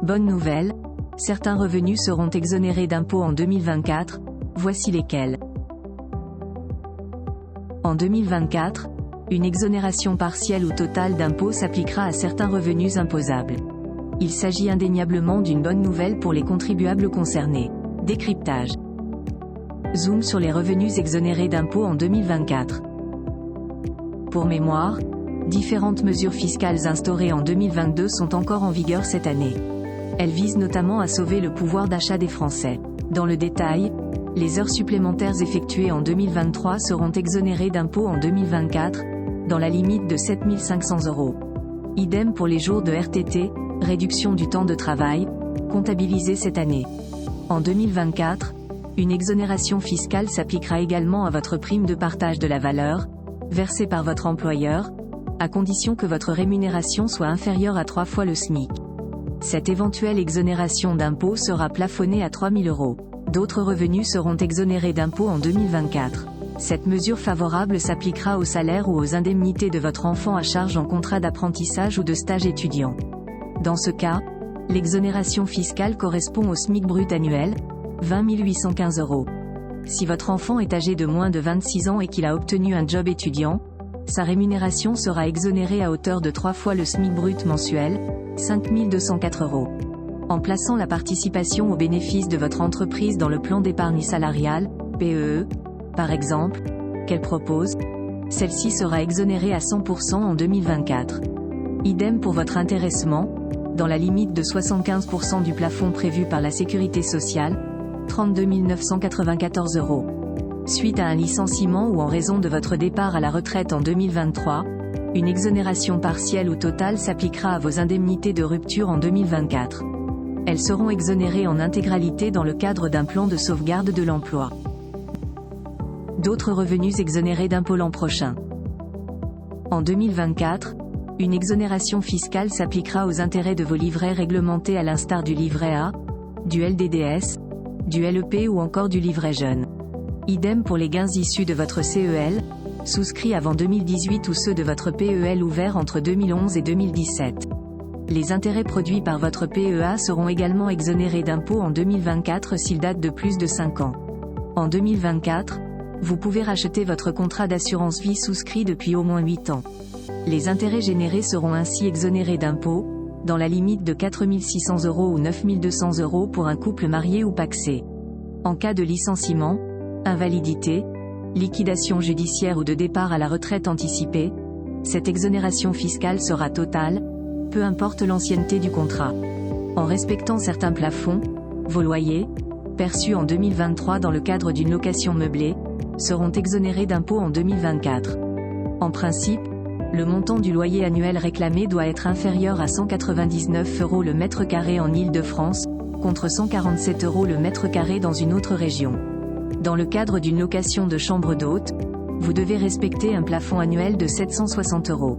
Bonne nouvelle, certains revenus seront exonérés d'impôts en 2024, voici lesquels. En 2024, une exonération partielle ou totale d'impôts s'appliquera à certains revenus imposables. Il s'agit indéniablement d'une bonne nouvelle pour les contribuables concernés. Décryptage. Zoom sur les revenus exonérés d'impôts en 2024. Pour mémoire, différentes mesures fiscales instaurées en 2022 sont encore en vigueur cette année. Elles visent notamment à sauver le pouvoir d'achat des Français. Dans le détail, les heures supplémentaires effectuées en 2023 seront exonérées d'impôts en 2024, dans la limite de 7 500 €. Idem pour les jours de RTT, réduction du temps de travail, comptabilisés cette année. En 2024, une exonération fiscale s'appliquera également à votre prime de partage de la valeur, versée par votre employeur, à condition que votre rémunération soit inférieure à 3 fois le SMIC. Cette éventuelle exonération d'impôt sera plafonnée à 3 000 €. D'autres revenus seront exonérés d'impôt en 2024. Cette mesure favorable s'appliquera aux salaires ou aux indemnités de votre enfant à charge en contrat d'apprentissage ou de stage étudiant. Dans ce cas, l'exonération fiscale correspond au SMIC brut annuel, 20 815 €. Si votre enfant est âgé de moins de 26 ans et qu'il a obtenu un job étudiant, sa rémunération sera exonérée à hauteur de 3 fois le SMIC brut mensuel, 5 204 €. En plaçant la participation aux bénéfices de votre entreprise dans le plan d'épargne salariale, PEE, par exemple, qu'elle propose, celle-ci sera exonérée à 100% en 2024. Idem pour votre intéressement, dans la limite de 75% du plafond prévu par la Sécurité sociale, 32 994 €. Suite à un licenciement ou en raison de votre départ à la retraite en 2023, une exonération partielle ou totale s'appliquera à vos indemnités de rupture en 2024. Elles seront exonérées en intégralité dans le cadre d'un plan de sauvegarde de l'emploi. D'autres revenus exonérés d'impôts l'an prochain. En 2024, une exonération fiscale s'appliquera aux intérêts de vos livrets réglementés à l'instar du livret A, du LDDS, du LEP ou encore du livret jeune. Idem pour les gains issus de votre CEL, souscrit avant 2018 ou ceux de votre PEL ouvert entre 2011 et 2017. Les intérêts produits par votre PEA seront également exonérés d'impôts en 2024 s'ils datent de plus de 5 ans. En 2024, vous pouvez racheter votre contrat d'assurance vie souscrit depuis au moins 8 ans. Les intérêts générés seront ainsi exonérés d'impôts, dans la limite de 4 600 € ou 9 200 € pour un couple marié ou pacsé. En cas de licenciement, invalidité, liquidation judiciaire ou de départ à la retraite anticipée, cette exonération fiscale sera totale, peu importe l'ancienneté du contrat. En respectant certains plafonds, vos loyers, perçus en 2023 dans le cadre d'une location meublée, seront exonérés d'impôts en 2024. En principe, le montant du loyer annuel réclamé doit être inférieur à 199 € le mètre carré en Île-de-France, contre 147 € le mètre carré dans une autre région. Dans le cadre d'une location de chambre d'hôte, vous devez respecter un plafond annuel de 760 €.